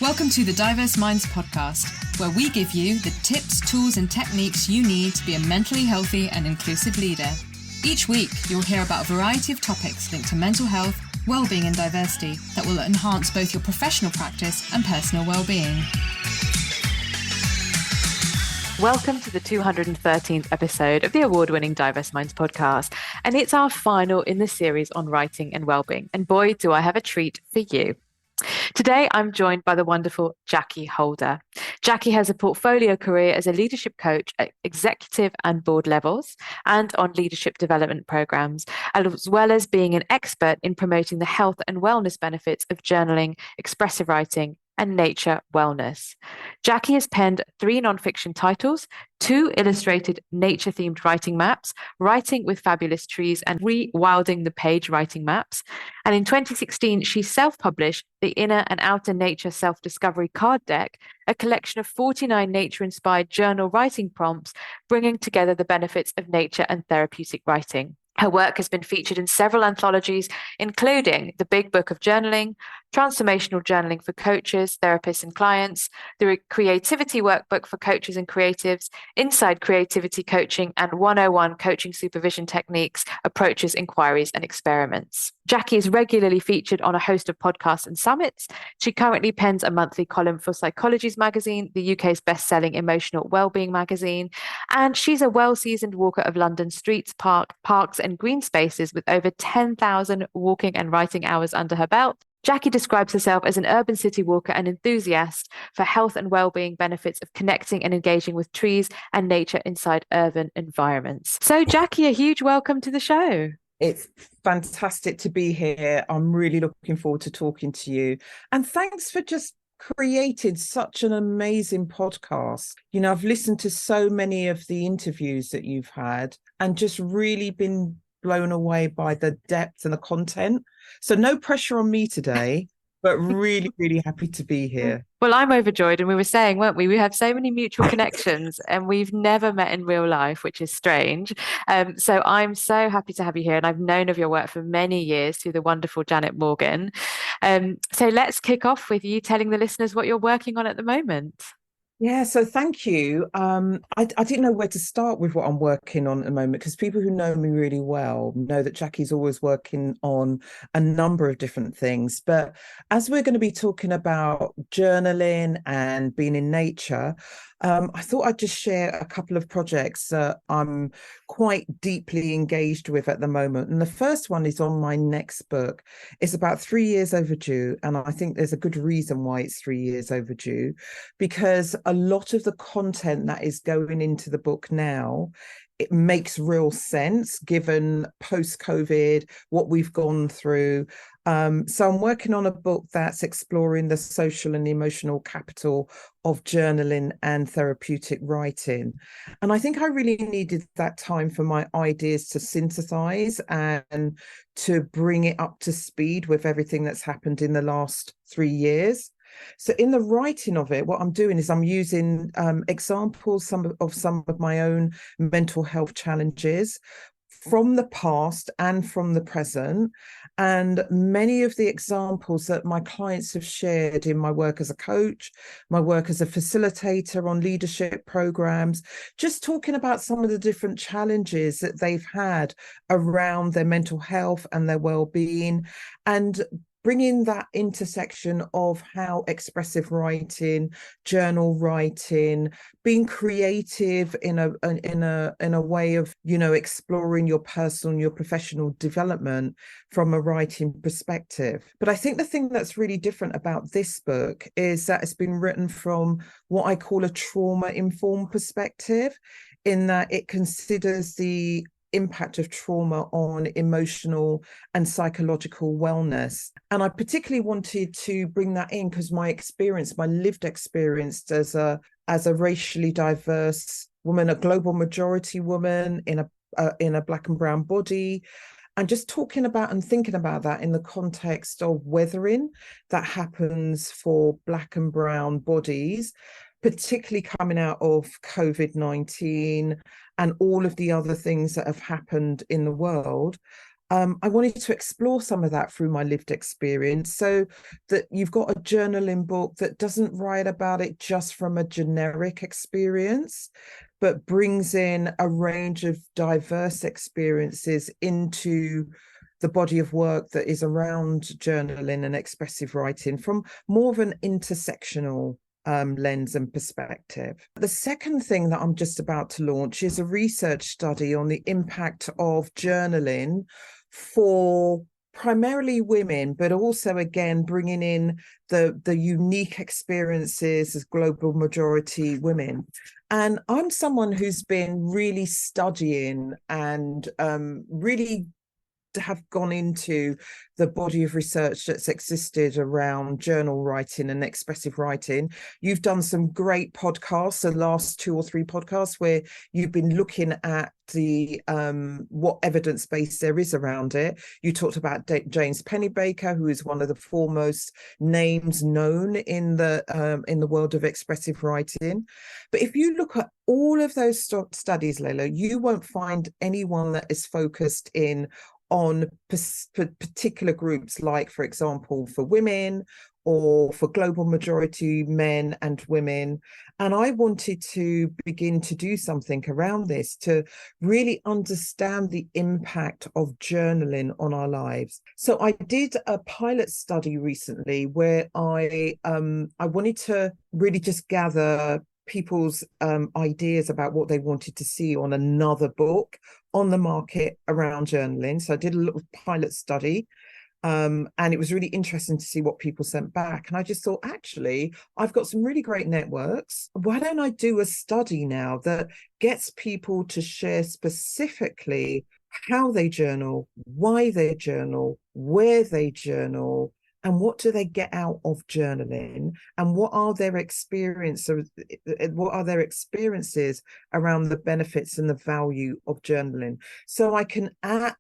Welcome to the Diverse Minds podcast, where we give you the tips, tools, and techniques you need to be a mentally healthy and inclusive leader. Each week, you'll hear about a variety of topics linked to mental health, wellbeing, and diversity that will enhance both your professional practice and personal wellbeing. Welcome to the 213th episode of the award-winning Diverse Minds podcast, and it's our final in the series on writing and wellbeing. And boy, do I have a treat for you. Today, I'm joined by the wonderful Jackee Holder. Jackee has a portfolio career as a leadership coach at executive and board levels and on leadership development programs, as well as being an expert in promoting the health and wellness benefits of journaling, expressive writing, and nature wellness. Jackee has penned 3 nonfiction titles, 2 illustrated nature-themed writing maps, Writing with Fabulous Trees and Rewilding the Page writing maps. And in 2016, she self-published the Inner and Outer Nature Self-Discovery Card Deck, a collection of 49 nature-inspired journal writing prompts, bringing together the benefits of nature and therapeutic writing. Her work has been featured in several anthologies, including The Big Book of Journaling, Transformational Journaling for Coaches, Therapists, and Clients, the Creativity Workbook for Coaches and Creatives, Inside Creativity Coaching, and 101 Coaching Supervision Techniques, Approaches, Inquiries, and Experiments. Jackee is regularly featured on a host of podcasts and summits. She currently pens a monthly column for Psychologies magazine, the UK's best-selling emotional wellbeing magazine, and she's a well-seasoned walker of London streets, parks, and green spaces with over 10,000 walking and writing hours under her belt. Jackee describes herself as an urban city walker and enthusiast for health and well-being benefits of connecting and engaging with trees and nature inside urban environments. So, Jackee, a huge welcome to the show. It's fantastic to be here. I'm really looking forward to talking to you. And thanks for just creating such an amazing podcast. You know, I've listened to so many of the interviews that you've had and just really been blown away by the depth and the content. So no pressure on me today, but really, really happy to be here. Well, I'm overjoyed, and we were saying, weren't we? We have so many mutual connections and we've never met in real life, which is strange. So I'm so happy to have you here, and I've known of your work for many years through the wonderful Janet Morgan. So let's kick off with you telling the listeners what you're working on at the moment. Yeah, so thank you. I didn't know where to start with what I'm working on at the moment, because people who know me really well know that Jackee's always working on a number of different things. But as we're going to be talking about journaling and being in nature, I thought I'd just share a couple of projects that I'm quite deeply engaged with at the moment. And the first one is on my next book. It's about 3 years overdue. And I think there's a good reason why it's 3 years overdue, because a lot of the content that is going into the book now, it makes real sense given post-COVID, what we've gone through. So I'm working on a book that's exploring the social and emotional capital of journaling and therapeutic writing. And I think I really needed that time for my ideas to synthesize and to bring it up to speed with everything that's happened in the last 3 years. So in the writing of it, what I'm doing is I'm using examples of some of my own mental health challenges from the past and from the present. And many of the examples that my clients have shared in my work as a coach, my work as a facilitator on leadership programs, just talking about some of the different challenges that they've had around their mental health and their well-being, and bringing that intersection of how expressive writing, journal writing, being creative in a way of, you know, exploring your personal and your professional development from a writing perspective. But I think the thing that's really different about this book is that it's been written from what I call a trauma-informed perspective, in that it considers the impact of trauma on emotional and psychological wellness. And I particularly wanted to bring that in because my lived experience as a racially diverse woman, a global majority woman in a Black and brown body, and just talking about and thinking about that in the context of weathering that happens for Black and brown bodies, particularly coming out of COVID-19 and all of the other things that have happened in the world. I wanted to explore some of that through my lived experience, so that you've got a journaling book that doesn't write about it just from a generic experience, but brings in a range of diverse experiences into the body of work that is around journaling and expressive writing from more of an intersectional lens and perspective. The second thing that I'm just about to launch is a research study on the impact of journaling for primarily women, but also again bringing in the unique experiences as global majority women. And I'm someone who's been really studying and really have gone into the body of research that's existed around journal writing and expressive writing. You've done some great podcasts, the last 2 or 3 podcasts, where you've been looking at the what evidence base there is around it. You talked about James Pennebaker, who is one of the foremost names known in the world of expressive writing. But if you look at all of those studies, Layla, you won't find anyone that is focused in on particular groups, like, for example, for women or for global majority men and women. And I wanted to begin to do something around this to really understand the impact of journaling on our lives. So I did a pilot study recently where I wanted to really just gather people's ideas about what they wanted to see on another book on the market around journaling. So I did a little pilot study, and it was really interesting to see what people sent back. And I just thought, actually, I've got some really great networks. Why don't I do a study now that gets people to share specifically how they journal, why they journal, where they journal, and what do they get out of journaling, and what are their experiences around the benefits and the value of journaling. So I can add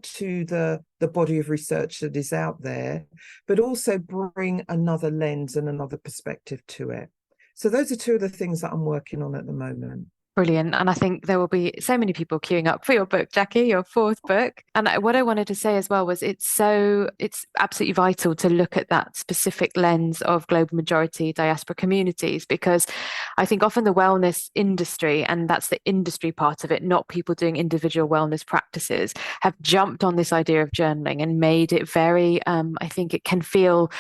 to the body of research that is out there, but also bring another lens and another perspective to it. So those are 2 of the things that I'm working on at the moment. Brilliant. And I think there will be so many people queuing up for your book, Jackee, your 4th book. And what I wanted to say as well was it's absolutely vital to look at that specific lens of global majority diaspora communities, because I think often the wellness industry, and that's the industry part of it, not people doing individual wellness practices, have jumped on this idea of journaling and made it very, I think it can feel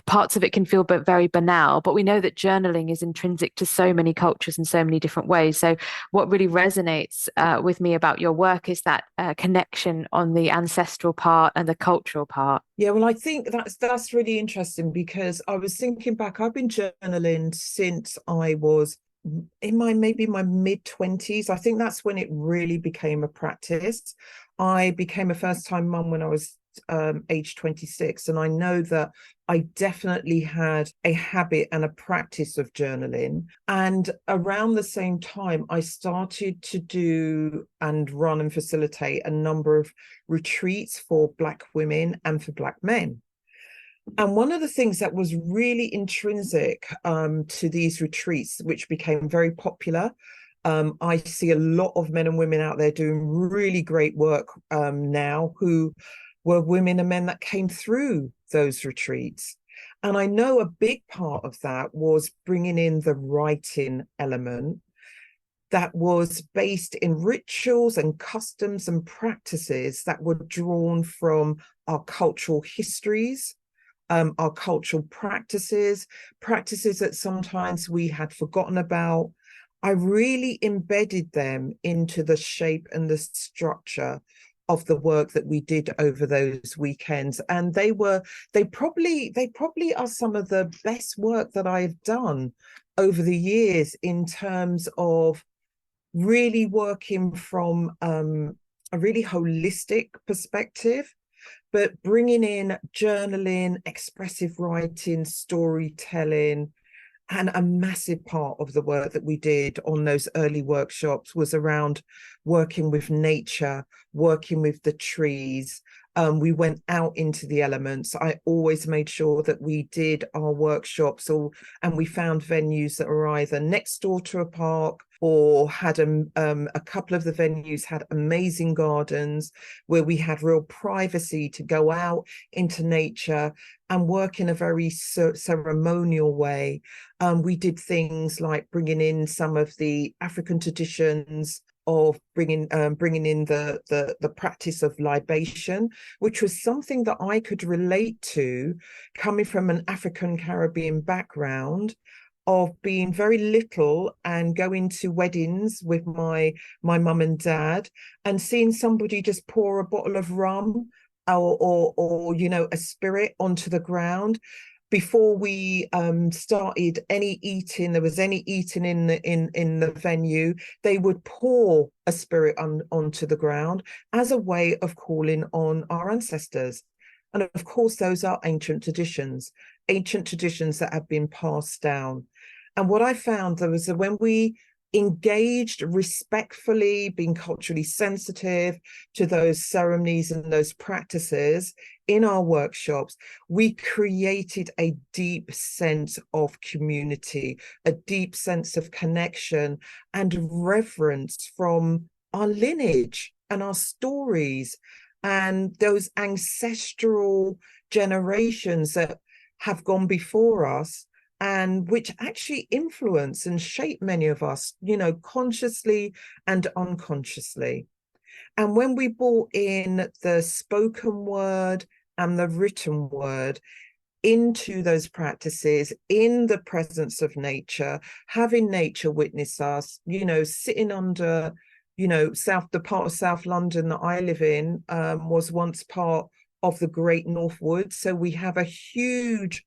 parts of it can feel but very banal, but we know that journaling is intrinsic to so many cultures in so many different ways. So what really resonates with me about your work is that connection on the ancestral part and the cultural part. Yeah, well, I think that's really interesting, because I was thinking back, I've been journaling since I was in my mid-20s. I think that's when it really became a practice. I became a first-time mum when I was age 26, and I know that I definitely had a habit and a practice of journaling. And around the same time, I started to do and run and facilitate a number of retreats for Black women and for Black men. And one of the things that was really intrinsic to these retreats, which became very popular, I see a lot of men and women out there doing really great work now, who were women and men that came through those retreats. And I know a big part of that was bringing in the writing element that was based in rituals and customs and practices that were drawn from our cultural histories, our cultural practices that sometimes we had forgotten about. I really embedded them into the shape and the structure of the work that we did over those weekends. And they probably are some of the best work that I've done over the years, in terms of really working from a really holistic perspective, but bringing in journaling, expressive writing, storytelling. And a massive part of the work that we did on those early workshops was around working with nature, working with the trees, We went out into the elements. I always made sure that we did our workshops, and we found venues that were either next door to a park, or had a couple of the venues had amazing gardens where we had real privacy to go out into nature and work in a very ceremonial way. We did things like bringing in some of the African traditions of bringing in the practice of libation, which was something that I could relate to, coming from an African Caribbean background, of being very little and going to weddings with my mum and dad, and seeing somebody just pour a bottle of rum or a spirit onto the ground. Before we started any eating, there was any eating in the venue, they would pour a spirit onto the ground as a way of calling on our ancestors. And of course, those are ancient traditions that have been passed down. And what I found there was that when we engaged respectfully, being culturally sensitive to those ceremonies and those practices in our workshops, we created a deep sense of community, a deep sense of connection and reverence from our lineage and our stories and those ancestral generations that have gone before us, and which actually influence and shape many of us, consciously and unconsciously. And when we brought in the spoken word and the written word into those practices, in the presence of nature, having nature witness us, sitting under, the part of South London that I live in was once part of the Great North Woods. So we have a huge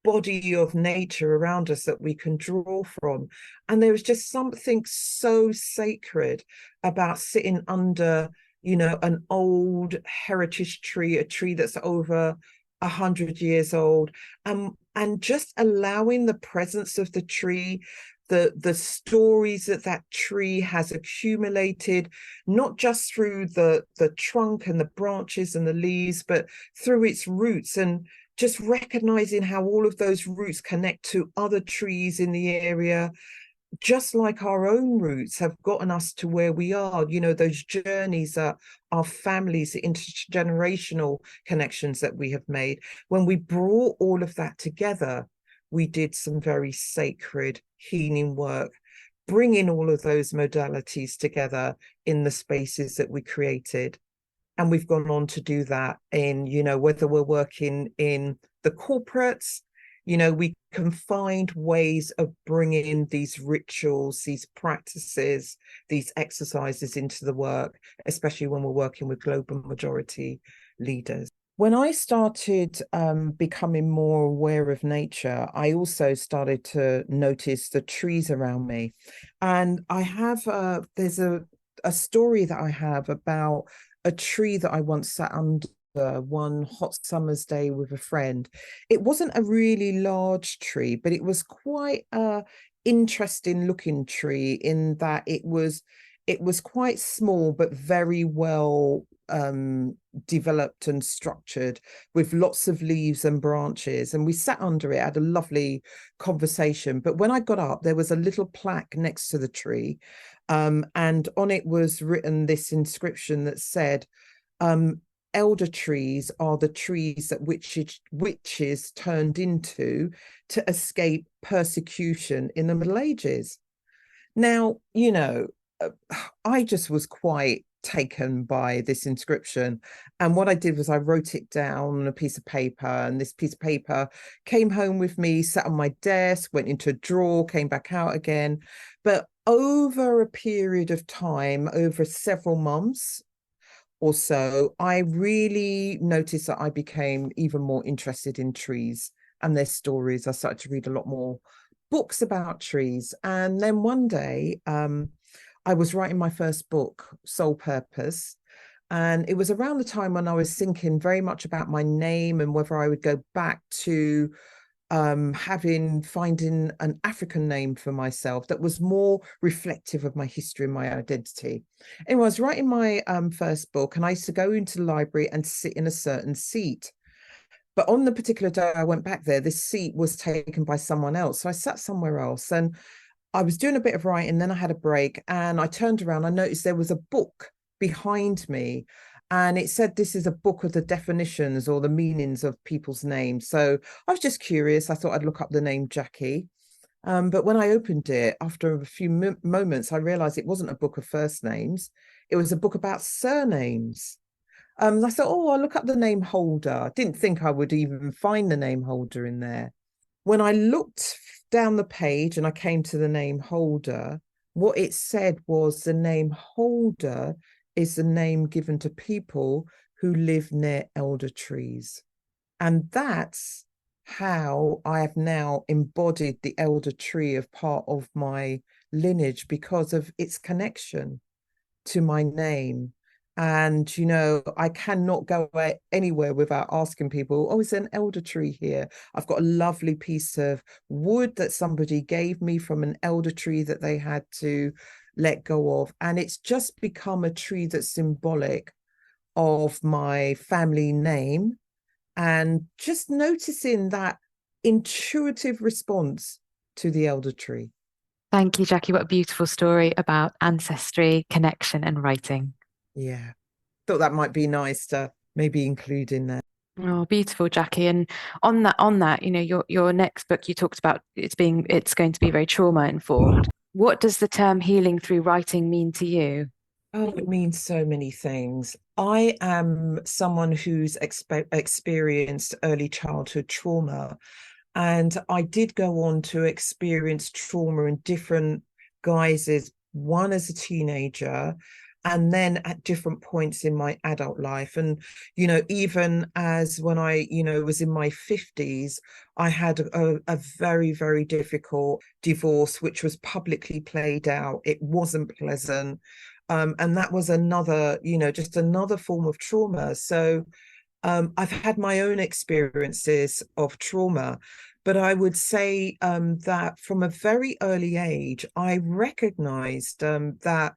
body of nature around us that we can draw from. And there was just something so sacred about sitting under, an old heritage tree, a tree that's over 100 years old, and just allowing the presence of the tree, the stories that tree has accumulated, not just through the trunk and the branches and the leaves, but through its roots, and just recognizing how all of those roots connect to other trees in the area, just like our own roots have gotten us to where we are. Those journeys are our families, the intergenerational connections that we have made. When we brought all of that together, we did some very sacred healing work, bringing all of those modalities together in the spaces that we created. And we've gone on to do that in, whether we're working in the corporates, we can find ways of bringing these rituals, these practices, these exercises into the work, especially when we're working with global majority leaders. When I started becoming more aware of nature, I also started to notice the trees around me. And I have, there's a story that I have about a tree that I once sat under one hot summer's day with a friend. It wasn't a really large tree, but it was quite a interesting looking tree in that it was quite small, but very well developed and structured, with lots of leaves and branches. And we sat under it, had a lovely conversation. But when I got up, there was a little plaque next to the tree, and on it was written this inscription that said, elder trees are the trees that witches turned into to escape persecution in the Middle Ages. Now, I just was quite taken by this inscription. And what I did was I wrote it down on a piece of paper, and this piece of paper came home with me, sat on my desk, went into a drawer, came back out again. But over a period of time, over several months or so, I really noticed that I became even more interested in trees and their stories. I started to read a lot more books about trees. And then one day, I was writing my first book, Soul Purpose. And it was around the time when I was thinking very much about my name and whether I would go back to finding an African name for myself that was more reflective of my history and my identity. Anyway, I was writing my first book, and I used to go into the library and sit in a certain seat. But on the particular day I went back there, this seat was taken by someone else. So I sat somewhere else, and I was doing a bit of writing, then I had a break, and I turned around, I noticed there was a book behind me, and it said this is a book of the definitions or the meanings of people's names. So I was just curious. I thought I'd look up the name Jackee. But when I opened it, after a few moments, I realized it wasn't a book of first names. It was a book about surnames. I thought, oh, I'll look up the name Holder. Didn't think I would even find the name Holder in there. When I looked down the page and I came to the name Holder, what it said was the name Holder is the name given to people who live near elder trees. And that's how I have now embodied the elder tree of part of my lineage because of its connection to my name. And, you know, I cannot go anywhere without asking people, oh, is there an elder tree here? I've got a lovely piece of wood that somebody gave me from an elder tree that they had to let go of. And it's just become a tree that's symbolic of my family name. And just noticing that intuitive response to the elder tree. Thank you, Jackee. What a beautiful story about ancestry, connection, and writing. Yeah. Thought that might be nice to maybe include in there. Oh, beautiful, Jackee. And on that, you know, your next book, you talked about it's going to be very trauma informed. What does the term healing through writing mean to you? Oh, it means so many things. I am someone who's experienced early childhood trauma, and I did go on to experience trauma in different guises, one as a teenager, and then at different points in my adult life. And, you know, even as when I, you know, was in my 50s, I had a very, very difficult divorce, which was publicly played out. It wasn't pleasant. And that was another, you know, just another form of trauma. So I've had my own experiences of trauma, but I would say that from a very early age, I recognized that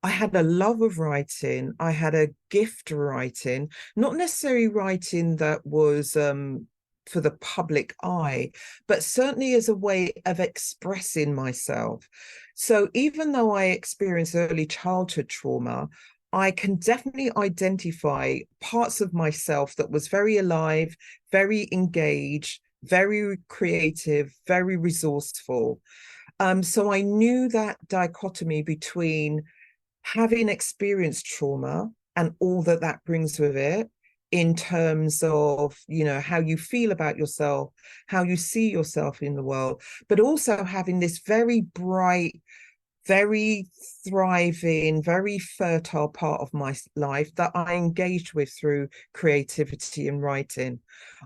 I had a love of writing. I had a gift of writing, not necessarily writing that was for the public eye, but certainly as a way of expressing myself. So even though I experienced early childhood trauma, I can definitely identify parts of myself that was very alive, very engaged, very creative, very resourceful. So I knew that dichotomy between having experienced trauma and all that that brings with it in terms of, you know, how you feel about yourself, how you see yourself in the world, but also having this very bright, very thriving, very fertile part of my life that I engaged with through creativity and writing.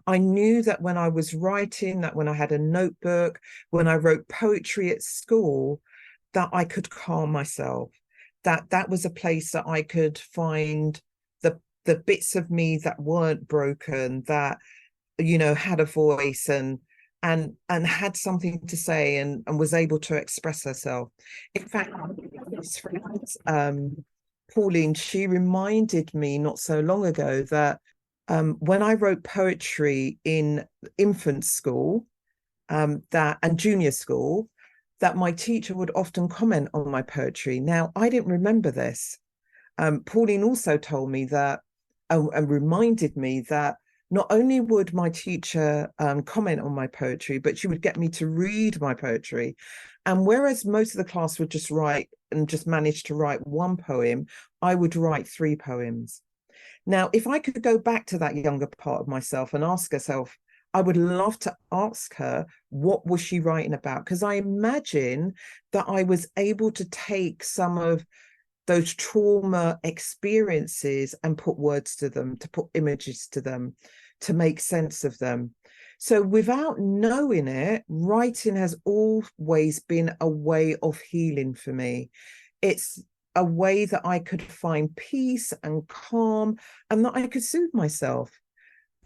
I knew that when I was writing, that when I had a notebook, when I wrote poetry at school, that I could calm myself, that that was a place that I could find the bits of me that weren't broken, that, you know, had a voice and had something to say and was able to express herself. In fact, Pauline, she reminded me not so long ago that when I wrote poetry in infant school, that and junior school, that my teacher would often comment on my poetry. Now, I didn't remember this. Pauline also told me that and reminded me that not only would my teacher comment on my poetry, but she would get me to read my poetry. And whereas most of the class would just write and just manage to write one poem, I would write 3 poems. Now, if I could go back to that younger part of myself and ask herself, I would love to ask her, what was she writing about? Because I imagine that I was able to take some of those trauma experiences and put words to them, to put images to them, to make sense of them. So without knowing it, writing has always been a way of healing for me. It's a way that I could find peace and calm and that I could soothe myself.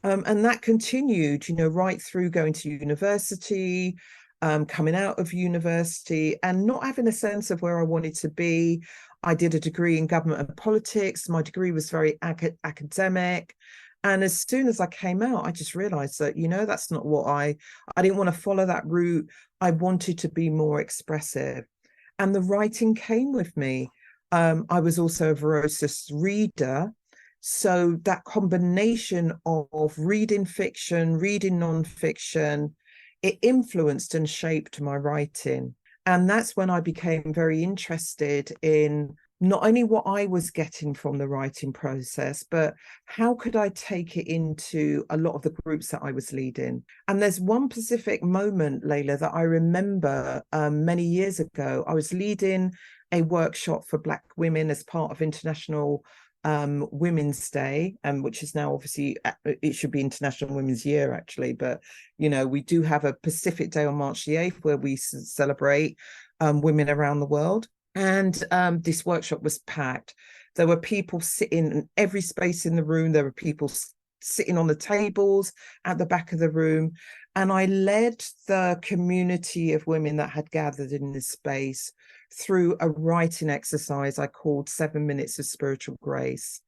And that continued, right through going to university, coming out of university, and not having a sense of where I wanted to be. I did a degree in government and politics. My degree was very academic. And as soon as I came out, I just realized that, that's not what I didn't want to follow that route. I wanted to be more expressive. And the writing came with me. I was also a voracious reader. So that combination of reading fiction, reading nonfiction, it influenced and shaped my writing. And that's when I became very interested in not only what I was getting from the writing process, but how could I take it into a lot of the groups that I was leading. And there's one specific moment, Layla, that I remember many years ago. I was leading a workshop for Black women as part of International Women's Day, which is now obviously, it should be International Women's Year actually, but we do have a Pacific Day on March the 8th where we celebrate women around the world. And this workshop was packed. There were people sitting in every space in the room. There were people sitting on the tables at the back of the room. And I led the community of women that had gathered in this space through a writing exercise I called 7 Minutes of Spiritual Grace.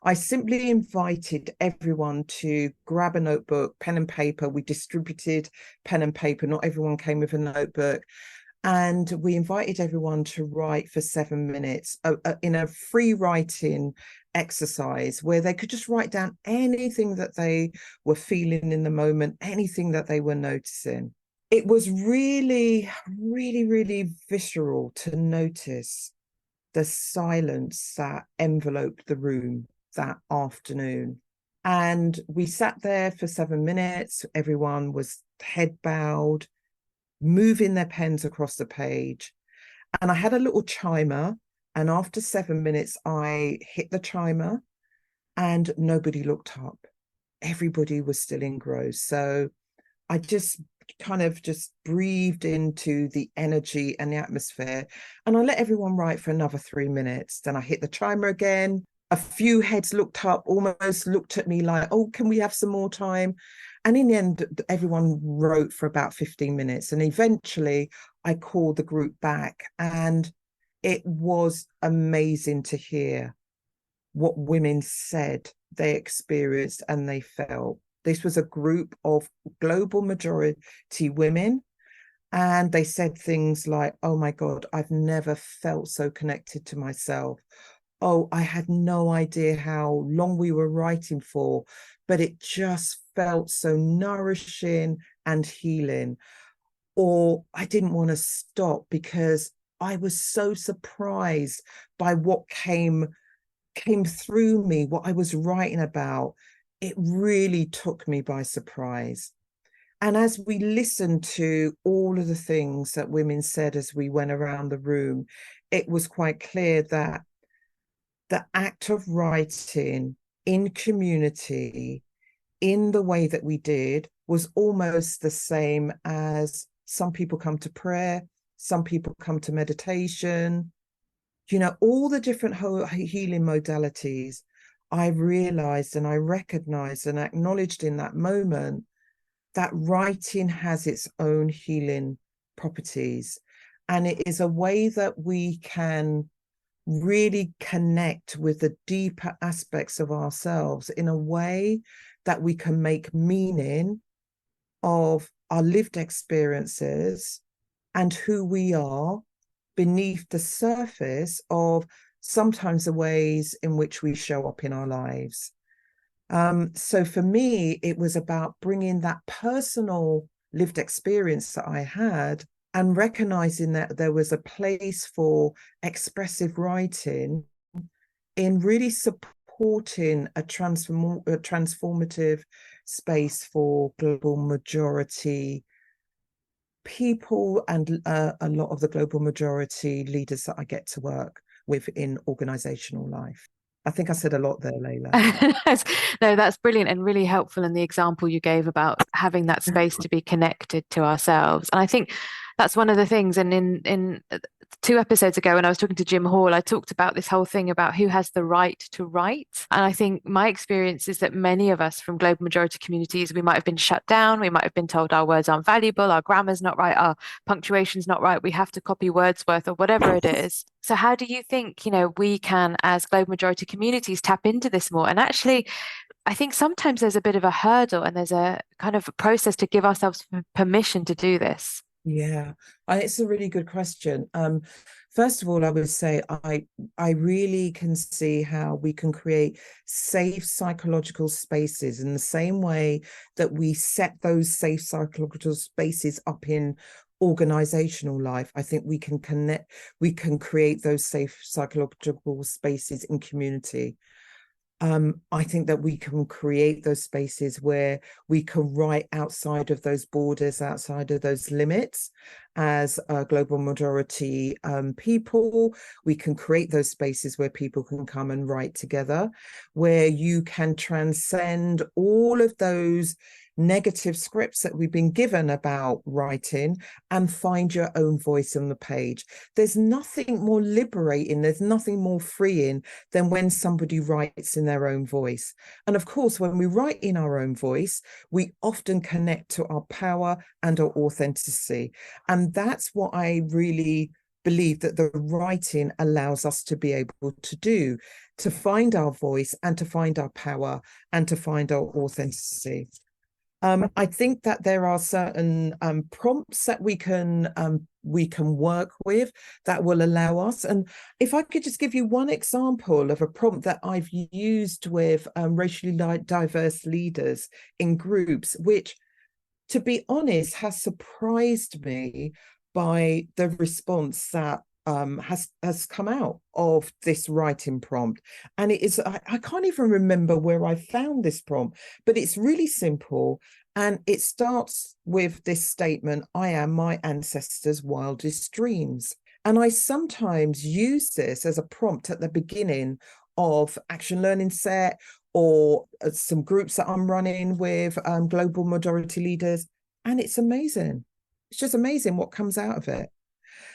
I simply invited everyone to grab a notebook, pen and paper. We distributed pen and paper. Not everyone came with a notebook. And we invited everyone to write for 7 minutes in a free writing exercise where they could just write down anything that they were feeling in the moment, anything that they were noticing. It was really, really, really visceral to notice the silence that enveloped the room that afternoon. And we sat there for 7 minutes. Everyone was head bowed, moving their pens across the page. And I had a little chimer. And after 7 minutes, I hit the chimer and nobody looked up. Everybody was still engrossed. So I just kind of just breathed into the energy and the atmosphere. And I let everyone write for another 3 minutes. Then I hit the chimer again. A few heads looked up, almost looked at me like, oh, can we have some more time? And in the end, everyone wrote for about 15 minutes. And eventually I called the group back. And it was amazing to hear what women said they experienced and they felt. This was a group of global majority women. And they said things like, oh my God, I've never felt so connected to myself. Oh, I had no idea how long we were writing for, but it just felt so nourishing and healing. Or I didn't want to stop because I was so surprised by what came through me, what I was writing about. It really took me by surprise. And as we listened to all of the things that women said as we went around the room, it was quite clear that the act of writing in community, in the way that we did, was almost the same as some people come to prayer, some people come to meditation, all the different healing modalities. I realized and I recognized and acknowledged in that moment that writing has its own healing properties. And it is a way that we can really connect with the deeper aspects of ourselves in a way that we can make meaning of our lived experiences and who we are beneath the surface of sometimes the ways in which we show up in our lives. So for me, it was about bringing that personal lived experience that I had and recognizing that there was a place for expressive writing in really supporting a transformative space for global majority people and a lot of the global majority leaders that I get to work with in organizational life. I think I said a lot there, Layla. No, that's brilliant and really helpful. And the example you gave about having that space to be connected to ourselves. And I think that's one of the things. And in 2 episodes ago when I was talking to Jim Hall, I talked about this whole thing about who has the right to write. And I think my experience is that many of us from global majority communities, we might have been shut down. We might have been told our words aren't valuable, our grammar's not right, our punctuation's not right. We have to copy Wordsworth or whatever it is. So how do you think, we can, as global majority communities, tap into this more? And actually, I think sometimes there's a bit of a hurdle and there's a kind of a process to give ourselves permission to do this. Yeah, it's a really good question. First of all, I would say I really can see how we can create safe psychological spaces in the same way that we set those safe psychological spaces up in organizational life. I think we can create those safe psychological spaces in community. I think that we can create those spaces where we can write outside of those borders, outside of those limits. As a global majority people, we can create those spaces where people can come and write together, where you can transcend all of those negative scripts that we've been given about writing and find your own voice on the page. There's nothing more liberating, there's nothing more freeing than when somebody writes in their own voice. And of course, when we write in our own voice, we often connect to our power and our authenticity. And that's what I really believe that the writing allows us to be able to do, to find our voice and to find our power and to find our authenticity. I think that there are certain prompts that we can work with that will allow us. And if I could just give you one example of a prompt that I've used with racially diverse leaders in groups, which, to be honest, has surprised me by the response that has come out of this writing prompt. And it is, I can't even remember where I found this prompt, but it's really simple. And it starts with this statement: I am my ancestors' wildest dreams. And I sometimes use this as a prompt at the beginning of action learning set or some groups that I'm running with global majority leaders. And it's amazing. It's just amazing what comes out of it.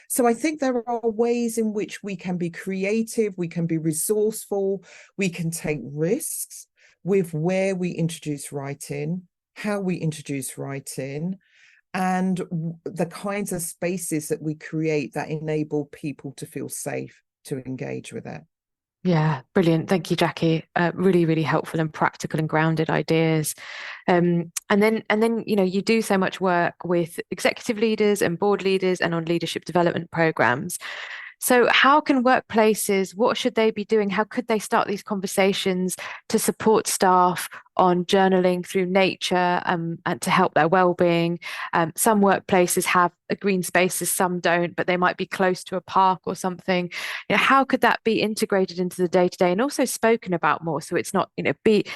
So I think there are ways in which we can be creative, we can be resourceful, we can take risks with where we introduce writing, how we introduce writing, and the kinds of spaces that we create that enable people to feel safe to engage with it. Yeah, brilliant. Thank you, Jackee. Really, really helpful and practical and grounded ideas. And then, you do so much work with executive leaders and board leaders and on leadership development programs. So how can workplaces, what should they be doing? How could they start these conversations to support staff on journaling through nature and to help their well-being? Some workplaces have green spaces, some don't, but they might be close to a park or something. How could that be integrated into the day-to-day and also spoken about more? So it's not,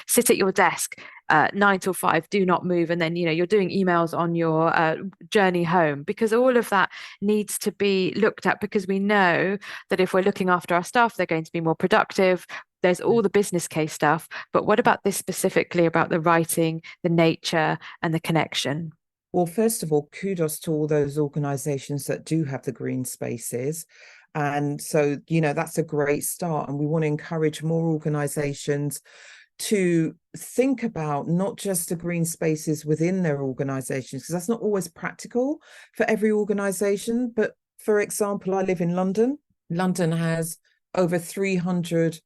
sit at your desk 9 till 5, do not move, and then you're doing emails on your journey home, because all of that needs to be looked at, because we know that if we're looking after our staff, they're going to be more productive. There's all the business case stuff, but what about this specifically about the writing, the nature, and the connection? Well, first of all, kudos to all those organizations that do have the green spaces. And so, that's a great start. And we want to encourage more organizations to think about not just the green spaces within their organizations, because that's not always practical for every organization. But for example, I live in London. London has over 300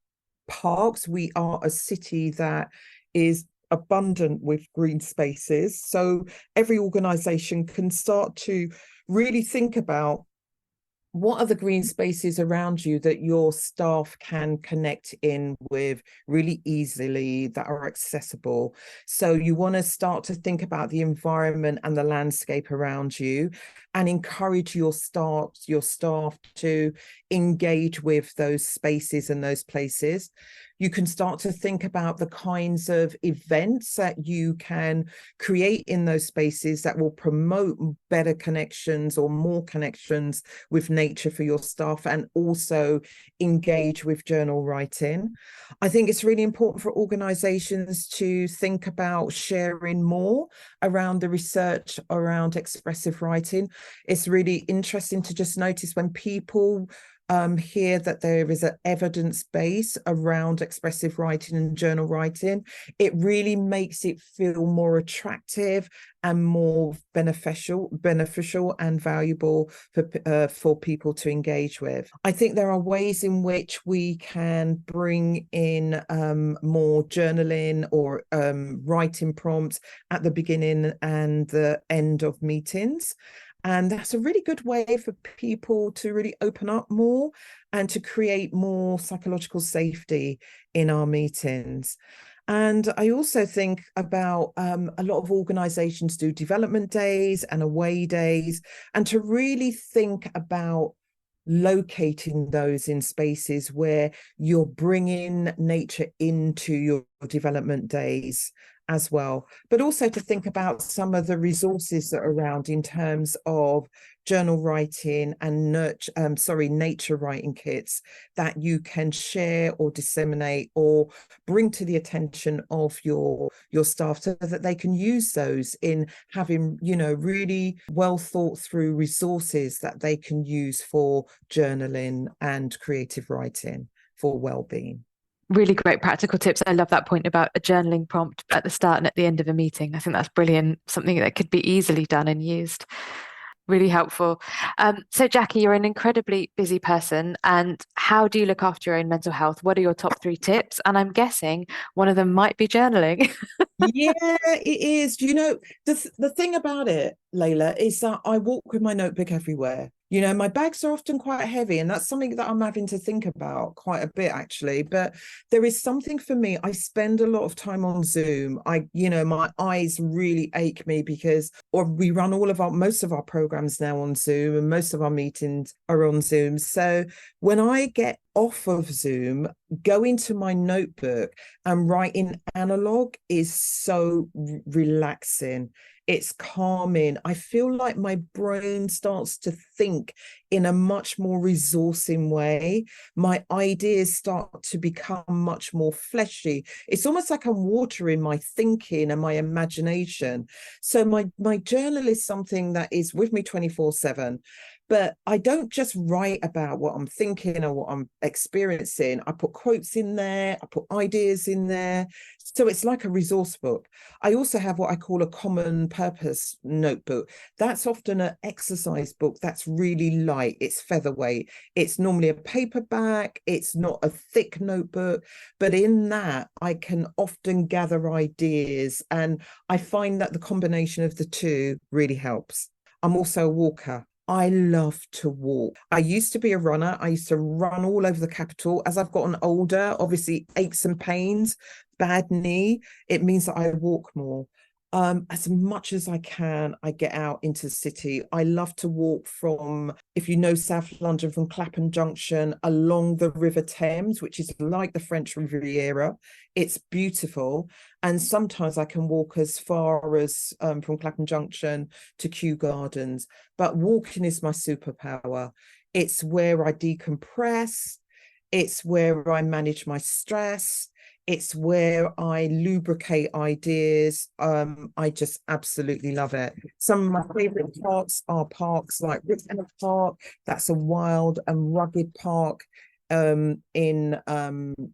parks. We are a city that is abundant with green spaces. So every organization can start to really think about, what are the green spaces around you that your staff can connect in with really easily, that are accessible? So you want to start to think about the environment and the landscape around you and encourage your staff to engage with those spaces and those places. You can start to think about the kinds of events that you can create in those spaces that will promote better connections or more connections with nature for your staff, and also engage with journal writing. I think it's really important for organizations to think about sharing more around the research around expressive writing. It's really interesting to just notice when people hear that there is an evidence base around expressive writing and journal writing, it really makes it feel more attractive and more beneficial and valuable for people to engage with. I think there are ways in which we can bring in more journaling or writing prompts at the beginning and the end of meetings. And that's a really good way for people to really open up more and to create more psychological safety in our meetings. And I also think about a lot of organizations do development days and away days, and to really think about locating those in spaces where you're bringing nature into your development days as well, but also to think about some of the resources that are around in terms of journal writing and nature writing kits that you can share or disseminate or bring to the attention of your staff, so that they can use those in having, really well thought through resources that they can use for journaling and creative writing for well-being. Really great practical tips. I love that point about a journaling prompt at the start and at the end of a meeting. I think that's brilliant. Something that could be easily done and used. Really helpful. So, Jackee, you're an incredibly busy person. And how do you look after your own mental health? What are your top 3 tips? And I'm guessing one of them might be journaling. Yeah, it is. The thing about it, Layla, is that I walk with my notebook everywhere. My bags are often quite heavy, and that's something that I'm having to think about quite a bit, actually. But there is something for me. I spend a lot of time on Zoom. My eyes really ache me or we run most of our programs now on Zoom, and most of our meetings are on Zoom. So when I get off of Zoom, go into my notebook and write in analog is so relaxing. It's calming. I feel like my brain starts to think in a much more resourcing way. My ideas start to become much more fleshy. It's almost like I'm watering my thinking and my imagination. So my journal is something that is with me 24/7. But I don't just write about what I'm thinking or what I'm experiencing. I put quotes in there, I put ideas in there. So it's like a resource book. I also have what I call a common purpose notebook. That's often an exercise book that's really light. It's featherweight. It's normally a paperback. It's not a thick notebook. But in that, I can often gather ideas. And I find that the combination of the two really helps. I'm also a walker. I love to walk. I used to be a runner. I used to run all over the capital. As I've gotten older, obviously aches and pains, bad knee, it means that I walk more. As much as I can, I get out into the city. I love to walk from, if you know South London, from Clapham Junction along the River Thames, which is like the French Riviera. It's beautiful. And sometimes I can walk as far as from Clapham Junction to Kew Gardens. But walking is my superpower. It's where I decompress. It's where I manage my stress. It's where I lubricate ideas. I just absolutely love it. Some of my favorite parks are parks like Richmond Park. That's a wild and rugged park in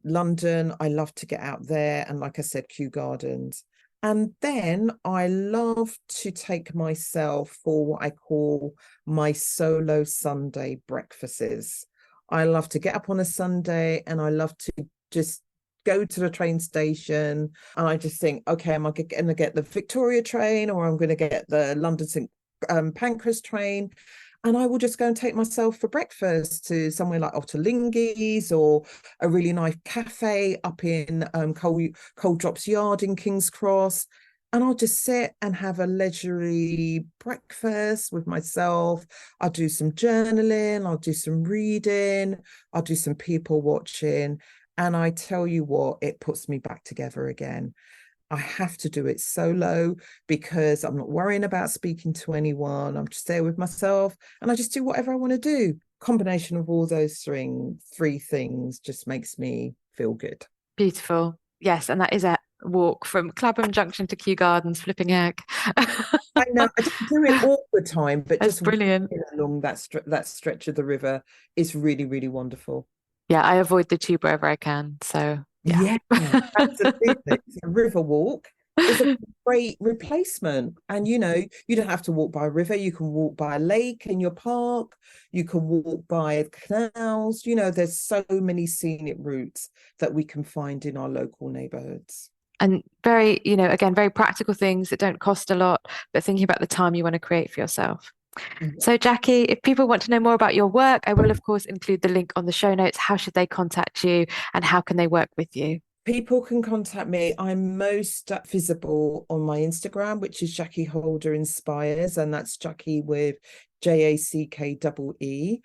London. I love to get out there. And like I said, Kew Gardens. And then I love to take myself for what I call my solo Sunday breakfasts. I love to get up on a Sunday and I love to just go to the train station, and I just think, okay, am I going to get the Victoria train, or I'm going to get the London St Pancras train? And I will just go and take myself for breakfast to somewhere like Otterlingies or a really nice cafe up in Cold Drops Yard in King's Cross. And I'll just sit and have a leisurely breakfast with myself. I'll do some journaling, I'll do some reading, I'll do some people watching. And I tell you what, it puts me back together again. I have to do it solo because I'm not worrying about speaking to anyone. I'm just there with myself and I just do whatever I want to do. Combination of all those three things just makes me feel good. Beautiful. Yes, and that is a walk from Clapham Junction to Kew Gardens, flipping heck. I know I don't do it all the time, but That's just brilliant. along that stretch of the river is really, really wonderful. Yeah, I avoid the tube wherever I can. So yeah. Yeah, absolutely. A river walk is a great replacement. And you don't have to walk by a river. You can walk by a lake in your park. You can walk by canals. There's so many scenic routes that we can find in our local neighborhoods. And very, again, very practical things that don't cost a lot, but thinking about the time you want to create for yourself. So, Jackee, if people want to know more about your work, I will, of course, include the link on the show notes. How should they contact you and how can they work with you? People can contact me. I'm most visible on my Instagram, which is Jackee Holder Inspires, and that's Jackee with JACKEE.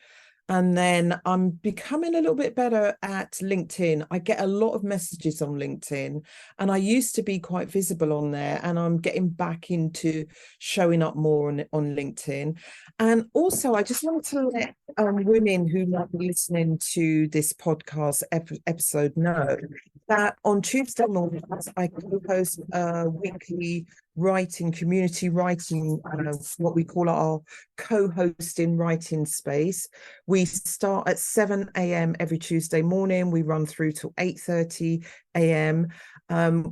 And then I'm becoming a little bit better at LinkedIn. I get a lot of messages on LinkedIn, and I used to be quite visible on there, and I'm getting back into showing up more on LinkedIn. And also, I just wanted to let women who might be listening to this podcast episode know that on Tuesday mornings, I co-host a weekly community writing, what we call our co-hosting writing space. We start at 7 a.m. every Tuesday morning. We run through till 8:30 a.m.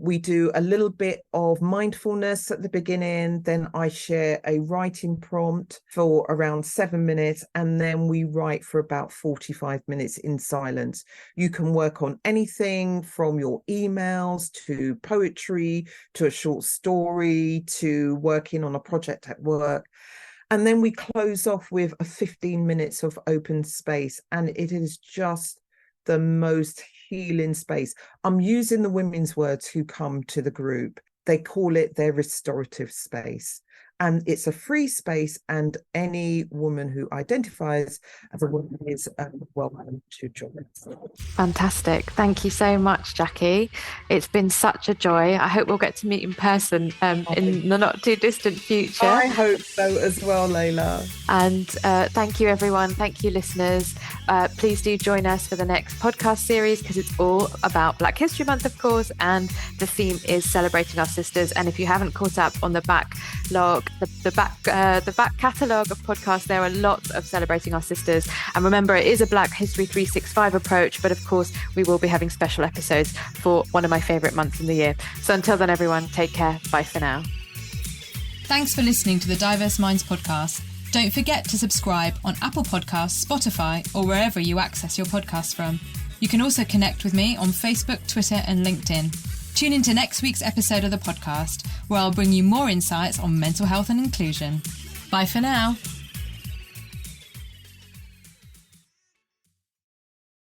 We do a little bit of mindfulness at the beginning. Then I share a writing prompt for around 7 minutes, and then we write for about 45 minutes in silence. You can work on anything from your emails to poetry to a short story to working on a project at work. And then we close off with a 15 minutes of open space. And it is just the most healing space. I'm using the women's words who come to the group. They call it their restorative space. And it's a free space, and any woman who identifies as a woman is welcome to join us. Fantastic. Thank you so much, Jackee. It's been such a joy. I hope we'll get to meet in person in the not too distant future. I hope so as well, Layla. And thank you, everyone. Thank you, listeners. Please do join us for the next podcast series because it's all about Black History Month, of course, and the theme is celebrating our sisters. And if you haven't caught up on the backlog, the back catalogue of podcasts, there are lots of celebrating our sisters. And remember, it is a Black History 365 approach, but of course, we will be having special episodes for one of my favourite months in the year. So until then, everyone, take care. Bye for now. Thanks for listening to the Diverse Minds podcast. Don't forget to subscribe on Apple Podcasts, Spotify, or wherever you access your podcasts from. You can also connect with me on Facebook, Twitter, and LinkedIn. Tune into next week's episode of the podcast, where I'll bring you more insights on mental health and inclusion. Bye for now.